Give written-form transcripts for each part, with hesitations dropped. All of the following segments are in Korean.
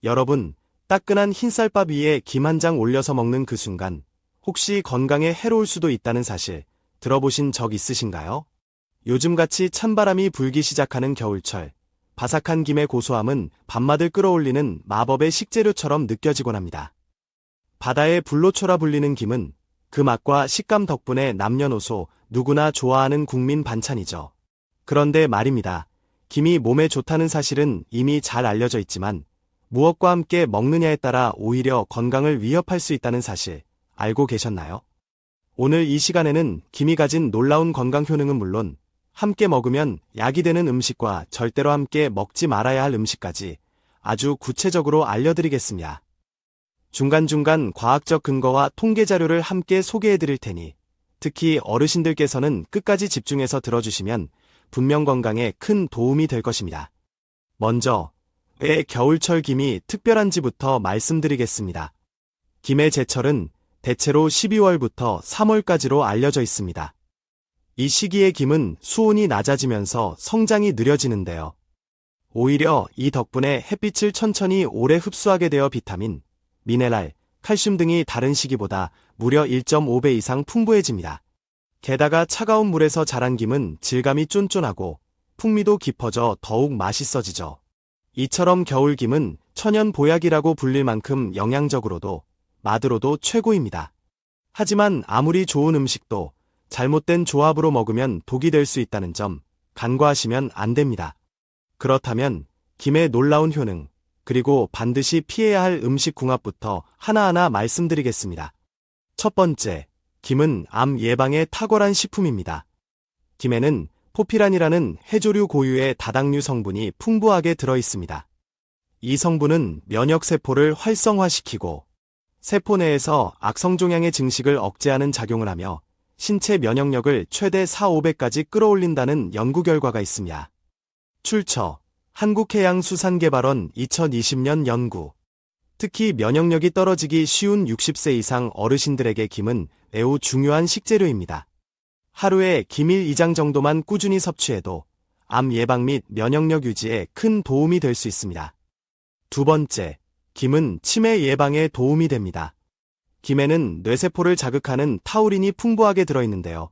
여러분, 따끈한 흰쌀밥 위에 김 한 장 올려서 먹는 그 순간, 혹시 건강에 해로울 수도 있다는 사실 들어보신 적 있으신가요? 요즘같이 찬바람이 불기 시작하는 겨울철, 바삭한 김의 고소함은 밥맛을 끌어올리는 마법의 식재료처럼 느껴지곤 합니다. 바다의 불로초라 불리는 김은 그 맛과 식감 덕분에 남녀노소 누구나 좋아하는 국민 반찬이죠. 그런데 말입니다. 김이 몸에 좋다는 사실은 이미 잘 알려져 있지만 무엇과 함께 먹느냐에 따라 오히려 건강을 위협할 수 있다는 사실 알고 계셨나요? 오늘 이 시간에는 김이 가진 놀라운 건강 효능은 물론 함께 먹으면 약이 되는 음식과 절대로 함께 먹지 말아야 할 음식까지 아주 구체적으로 알려드리겠습니다. 중간중간 과학적 근거와 통계 자료를 함께 소개해드릴 테니 특히 어르신들께서는 끝까지 집중해서 들어주시면 분명 건강에 큰 도움이 될 것입니다. 먼저 왜 겨울철 김이 특별한지부터 말씀드리겠습니다. 김의 제철은 대체로 12월부터 3월까지로 알려져 있습니다. 이 시기의 김은 수온이 낮아지면서 성장이 느려지는데요. 오히려 이 덕분에 햇빛을 천천히 오래 흡수하게 되어 비타민, 미네랄, 칼슘 등이 다른 시기보다 무려 1.5배 이상 풍부해집니다. 게다가 차가운 물에서 자란 김은 질감이 쫀쫀하고 풍미도 깊어져 더욱 맛있어지죠. 이처럼 겨울김은 천연 보약이라고 불릴 만큼 영양적으로도 맛으로도 최고입니다. 하지만 아무리 좋은 음식도 잘못된 조합으로 먹으면 독이 될 수 있다는 점 간과하시면 안 됩니다. 그렇다면 김의 놀라운 효능, 그리고 반드시 피해야 할 음식 궁합부터 하나하나 말씀드리겠습니다. 첫 번째, 김은 암 예방에 탁월한 식품입니다. 김에는 포피란이라는 해조류 고유의 다당류 성분이 풍부하게 들어있습니다. 이 성분은 면역세포를 활성화시키고 세포 내에서 악성종양의 증식을 억제하는 작용을 하며 신체 면역력을 최대 4~5배까지 끌어올린다는 연구 결과가 있습니다. 출처 한국해양수산개발원 2020년 연구. 특히 면역력이 떨어지기 쉬운 60세 이상 어르신들에게 김은 매우 중요한 식재료입니다. 하루에 김 1~2장 정도만 꾸준히 섭취해도 암 예방 및 면역력 유지에 큰 도움이 될 수 있습니다. 두 번째, 김은 치매 예방에 도움이 됩니다. 김에는 뇌세포를 자극하는 타우린이 풍부하게 들어있는데요.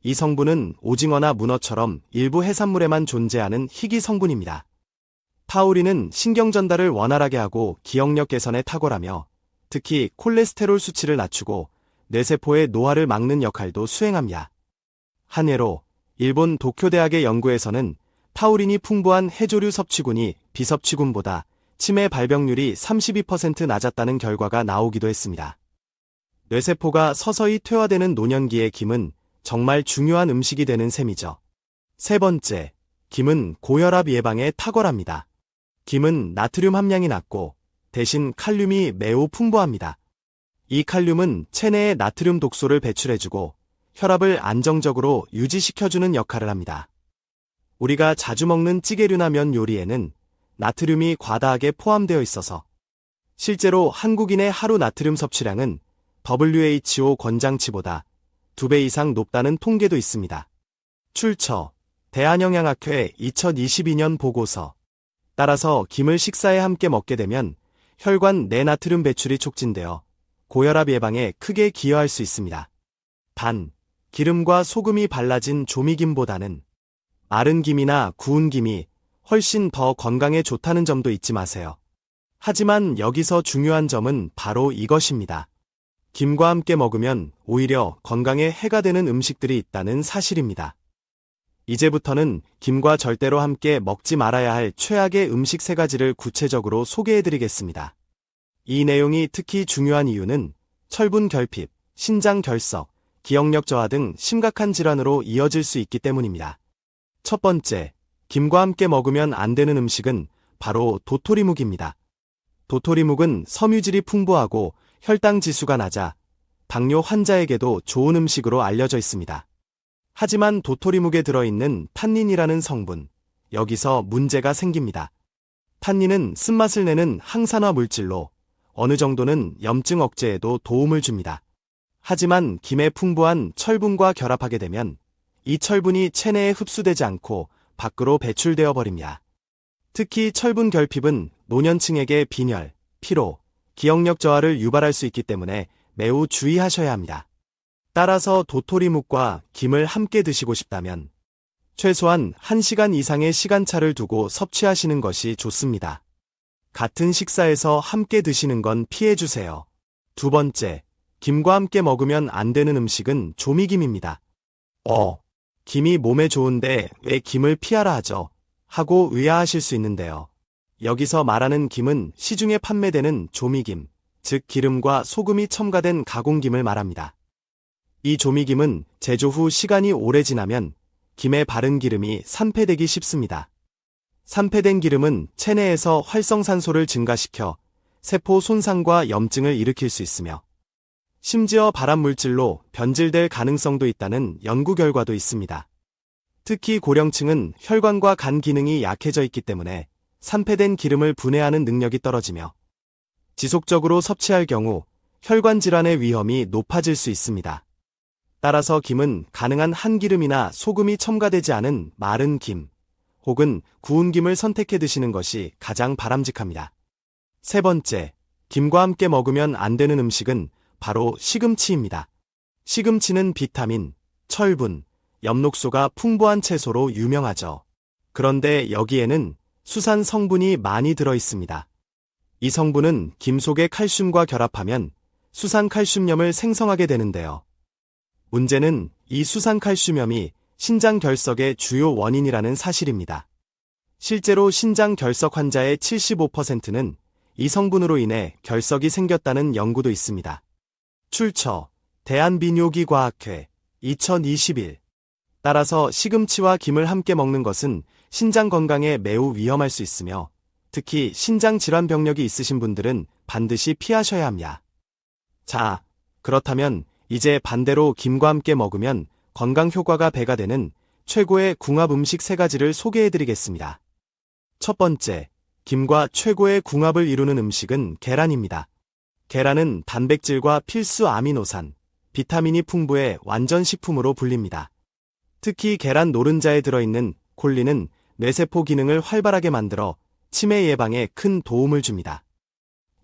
이 성분은 오징어나 문어처럼 일부 해산물에만 존재하는 희귀 성분입니다. 타우린은 신경 전달을 원활하게 하고 기억력 개선에 탁월하며 특히 콜레스테롤 수치를 낮추고 뇌세포의 노화를 막는 역할도 수행합니다. 한 예로 일본 도쿄대학의 연구에서는 타우린이 풍부한 해조류 섭취군이 비섭취군보다 치매 발병률이 32% 낮았다는 결과가 나오기도 했습니다. 뇌세포가 서서히 퇴화되는 노년기의 김은 정말 중요한 음식이 되는 셈이죠. 세 번째, 김은 고혈압 예방에 탁월합니다. 김은 나트륨 함량이 낮고 대신 칼륨이 매우 풍부합니다. 이 칼륨은 체내의 나트륨 독소를 배출해주고 혈압을 안정적으로 유지시켜주는 역할을 합니다. 우리가 자주 먹는 찌개류나 면 요리에는 나트륨이 과다하게 포함되어 있어서 실제로 한국인의 하루 나트륨 섭취량은 WHO 권장치보다 2배 이상 높다는 통계도 있습니다. 출처 대한영양학회 2022년 보고서. 따라서 김을 식사에 함께 먹게 되면 혈관 내 나트륨 배출이 촉진되어 고혈압 예방에 크게 기여할 수 있습니다. 단, 기름과 소금이 발라진 조미김보다는 마른 김이나 구운 김이 훨씬 더 건강에 좋다는 점도 잊지 마세요. 하지만 여기서 중요한 점은 바로 이것입니다. 김과 함께 먹으면 오히려 건강에 해가 되는 음식들이 있다는 사실입니다. 이제부터는 김과 절대로 함께 먹지 말아야 할 최악의 음식 3가지를 구체적으로 소개해드리겠습니다. 이 내용이 특히 중요한 이유는 철분 결핍, 신장 결석, 기억력 저하 등 심각한 질환으로 이어질 수 있기 때문입니다. 첫 번째, 김과 함께 먹으면 안 되는 음식은 바로 도토리묵입니다. 도토리묵은 섬유질이 풍부하고 혈당 지수가 낮아 당뇨 환자에게도 좋은 음식으로 알려져 있습니다. 하지만 도토리묵에 들어있는 탄닌이라는 성분, 여기서 문제가 생깁니다. 탄닌은 쓴맛을 내는 항산화 물질로 어느 정도는 염증 억제에도 도움을 줍니다. 하지만 김에 풍부한 철분과 결합하게 되면 이 철분이 체내에 흡수되지 않고 밖으로 배출되어 버립니다. 특히 철분 결핍은 노년층에게 빈혈, 피로, 기억력 저하를 유발할 수 있기 때문에 매우 주의하셔야 합니다. 따라서 도토리묵과 김을 함께 드시고 싶다면 최소한 1시간 이상의 시간차를 두고 섭취하시는 것이 좋습니다. 같은 식사에서 함께 드시는 건 피해주세요. 두 번째, 김과 함께 먹으면 안 되는 음식은 조미김입니다. 김이 몸에 좋은데 왜 김을 피하라 하죠? 하고 의아하실 수 있는데요. 여기서 말하는 김은 시중에 판매되는 조미김, 즉 기름과 소금이 첨가된 가공김을 말합니다. 이 조미김은 제조 후 시간이 오래 지나면 김에 바른 기름이 산패되기 쉽습니다. 산패된 기름은 체내에서 활성산소를 증가시켜 세포 손상과 염증을 일으킬 수 있으며 심지어 발암물질로 변질될 가능성도 있다는 연구 결과도 있습니다. 특히 고령층은 혈관과 간 기능이 약해져 있기 때문에 산패된 기름을 분해하는 능력이 떨어지며 지속적으로 섭취할 경우 혈관 질환의 위험이 높아질 수 있습니다. 따라서 김은 가능한 한기름이나 소금이 첨가되지 않은 마른 김 혹은 구운 김을 선택해 드시는 것이 가장 바람직합니다. 세 번째, 김과 함께 먹으면 안 되는 음식은 바로 시금치입니다. 시금치는 비타민, 철분, 엽록소가 풍부한 채소로 유명하죠. 그런데 여기에는 수산 성분이 많이 들어 있습니다. 이 성분은 김 속의 칼슘과 결합하면 수산칼슘염을 생성하게 되는데요. 문제는 이 수산칼슘염이 신장 결석의 주요 원인이라는 사실입니다. 실제로 신장 결석 환자의 75%는 이 성분으로 인해 결석이 생겼다는 연구도 있습니다. 출처 대한비뇨기과학회 2021. 따라서 시금치와 김을 함께 먹는 것은 신장 건강에 매우 위험할 수 있으며 특히 신장 질환 병력이 있으신 분들은 반드시 피하셔야 합니다. 자, 그렇다면 이제 반대로 김과 함께 먹으면 건강 효과가 배가 되는 최고의 궁합 음식 3가지를 소개해드리겠습니다. 첫 번째, 김과 최고의 궁합을 이루는 음식은 계란입니다. 계란은 단백질과 필수 아미노산, 비타민이 풍부해 완전 식품으로 불립니다. 특히 계란 노른자에 들어있는 콜린은 뇌세포 기능을 활발하게 만들어 치매 예방에 큰 도움을 줍니다.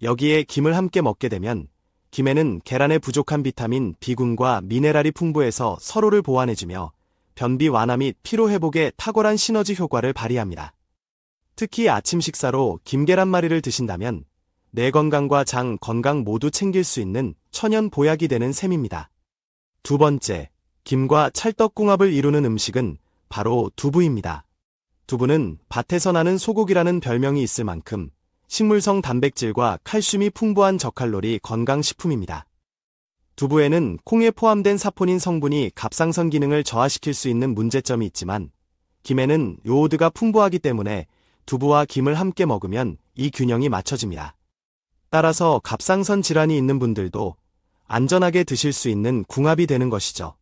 여기에 김을 함께 먹게 되면 김에는 계란에 부족한 비타민 B군과 미네랄이 풍부해서 서로를 보완해주며 변비 완화 및 피로 회복에 탁월한 시너지 효과를 발휘합니다. 특히 아침 식사로 김계란말이를 드신다면 뇌 건강과 장 건강 모두 챙길 수 있는 천연 보약이 되는 셈입니다. 두 번째, 김과 찰떡궁합을 이루는 음식은 바로 두부입니다. 두부는 밭에서 나는 소고기라는 별명이 있을 만큼 식물성 단백질과 칼슘이 풍부한 저칼로리 건강식품입니다. 두부에는 콩에 포함된 사포닌 성분이 갑상선 기능을 저하시킬 수 있는 문제점이 있지만 김에는 요오드가 풍부하기 때문에 두부와 김을 함께 먹으면 이 균형이 맞춰집니다. 따라서 갑상선 질환이 있는 분들도 안전하게 드실 수 있는 궁합이 되는 것이죠.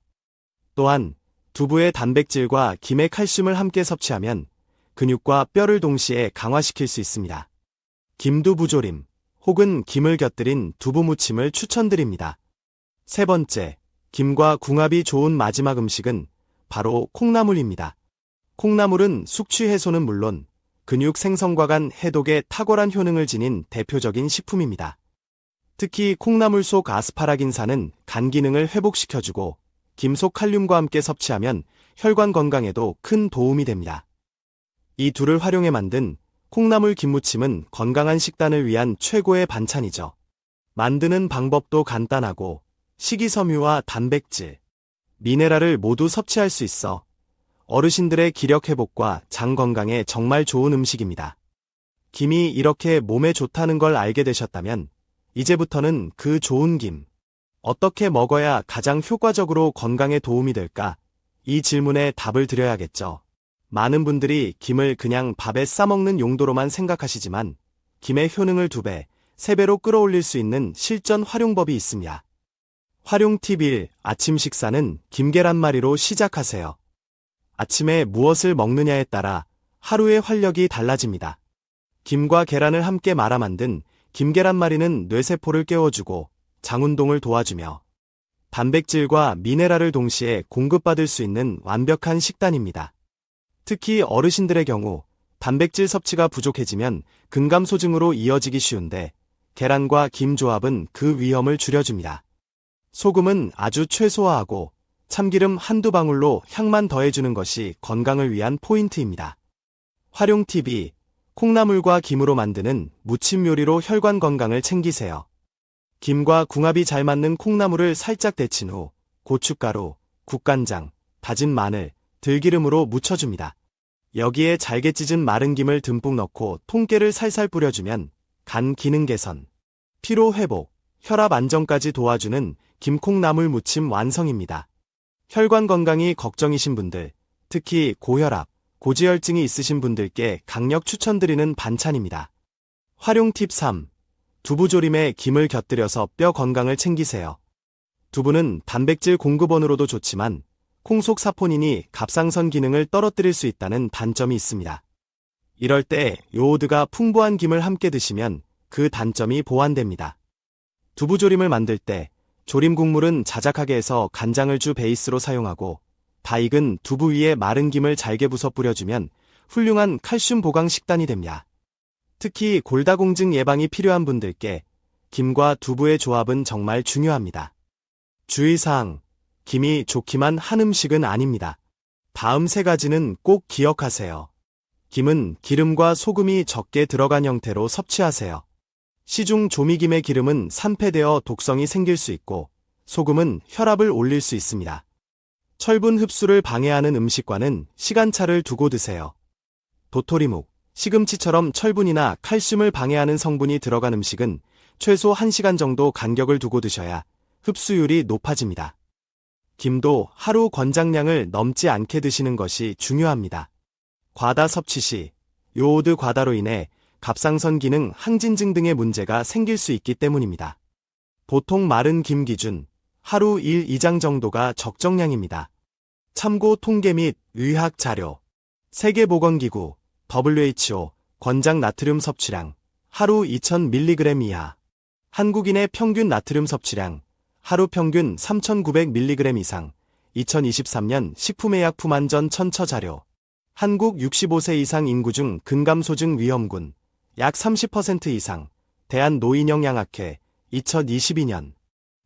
또한 두부의 단백질과 김의 칼슘을 함께 섭취하면 근육과 뼈를 동시에 강화시킬 수 있습니다. 김두부조림 혹은 김을 곁들인 두부무침을 추천드립니다. 세 번째, 김과 궁합이 좋은 마지막 음식은 바로 콩나물입니다. 콩나물은 숙취 해소는 물론 근육 생성과 간 해독에 탁월한 효능을 지닌 대표적인 식품입니다. 특히 콩나물 속 아스파라긴산은 간 기능을 회복시켜주고 김 속 칼륨과 함께 섭취하면 혈관 건강에도 큰 도움이 됩니다. 이 둘을 활용해 만든 콩나물 김무침은 건강한 식단을 위한 최고의 반찬이죠. 만드는 방법도 간단하고 식이섬유와 단백질, 미네랄을 모두 섭취할 수 있어 어르신들의 기력 회복과 장 건강에 정말 좋은 음식입니다. 김이 이렇게 몸에 좋다는 걸 알게 되셨다면 이제부터는 그 좋은 김, 어떻게 먹어야 가장 효과적으로 건강에 도움이 될까? 이 질문에 답을 드려야겠죠. 많은 분들이 김을 그냥 밥에 싸먹는 용도로만 생각하시지만 김의 효능을 2배, 3배로 끌어올릴 수 있는 실전 활용법이 있습니다. 활용 팁 1. 아침 식사는 김계란말이로 시작하세요. 아침에 무엇을 먹느냐에 따라 하루의 활력이 달라집니다. 김과 계란을 함께 말아 만든 김계란말이는 뇌세포를 깨워주고 장운동을 도와주며 단백질과 미네랄을 동시에 공급받을 수 있는 완벽한 식단입니다. 특히 어르신들의 경우 단백질 섭취가 부족해지면 근감소증으로 이어지기 쉬운데 계란과 김 조합은 그 위험을 줄여줍니다. 소금은 아주 최소화하고 참기름 한두 방울로 향만 더해주는 것이 건강을 위한 포인트입니다. 활용 팁2. 콩나물과 김으로 만드는 무침 요리로 혈관 건강을 챙기세요. 김과 궁합이 잘 맞는 콩나물을 살짝 데친 후 고춧가루, 국간장, 다진 마늘, 들기름으로 무쳐줍니다. 여기에 잘게 찢은 마른 김을 듬뿍 넣고 통깨를 살살 뿌려주면 간 기능 개선, 피로 회복, 혈압 안정까지 도와주는 김콩나물 무침 완성입니다. 혈관 건강이 걱정이신 분들, 특히 고혈압, 고지혈증이 있으신 분들께 강력 추천드리는 반찬입니다. 활용 팁 3. 두부조림에 김을 곁들여서 뼈 건강을 챙기세요. 두부는 단백질 공급원으로도 좋지만 콩속 사포닌이 갑상선 기능을 떨어뜨릴 수 있다는 단점이 있습니다. 이럴 때 요오드가 풍부한 김을 함께 드시면 그 단점이 보완됩니다. 두부조림을 만들 때 조림 국물은 자작하게 해서 간장을 주 베이스로 사용하고 다 익은 두부 위에 마른 김을 잘게 부숴 뿌려주면 훌륭한 칼슘 보강 식단이 됩니다. 특히 골다공증 예방이 필요한 분들께 김과 두부의 조합은 정말 중요합니다. 주의사항, 김이 좋기만 한 음식은 아닙니다. 다음 3가지는 꼭 기억하세요. 김은 기름과 소금이 적게 들어간 형태로 섭취하세요. 시중 조미김의 기름은 산패되어 독성이 생길 수 있고 소금은 혈압을 올릴 수 있습니다. 철분 흡수를 방해하는 음식과는 시간차를 두고 드세요. 도토리묵, 시금치처럼 철분이나 칼슘을 방해하는 성분이 들어간 음식은 최소 1시간 정도 간격을 두고 드셔야 흡수율이 높아집니다. 김도 하루 권장량을 넘지 않게 드시는 것이 중요합니다. 과다 섭취 시 요오드 과다로 인해 갑상선 기능, 항진증 등의 문제가 생길 수 있기 때문입니다. 보통 마른 김 기준 하루 1, 2장 정도가 적정량입니다. 참고 통계 및 의학 자료, 세계보건기구, WHO, 권장 나트륨 섭취량, 하루 2000mg 이하. 한국인의 평균 나트륨 섭취량, 하루 평균 3900mg 이상. 2023년 식품의약품안전 천처 자료. 한국 65세 이상 인구 중 근감소증 위험군, 약 30% 이상. 대한노인영양학회, 2022년.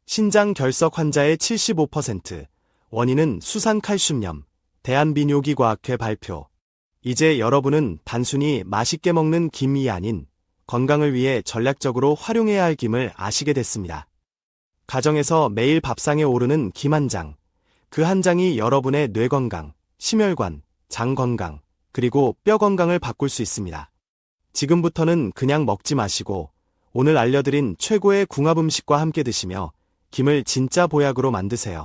신장 결석 환자의 75%, 원인은 수산칼슘염, 대한비뇨기과학회 발표. 이제 여러분은 단순히 맛있게 먹는 김이 아닌 건강을 위해 전략적으로 활용해야 할 김을 아시게 됐습니다. 가정에서 매일 밥상에 오르는 김 한 장, 그 한 장이 여러분의 뇌 건강, 심혈관, 장 건강, 그리고 뼈 건강을 바꿀 수 있습니다. 지금부터는 그냥 먹지 마시고 오늘 알려드린 최고의 궁합 음식과 함께 드시며 김을 진짜 보약으로 만드세요.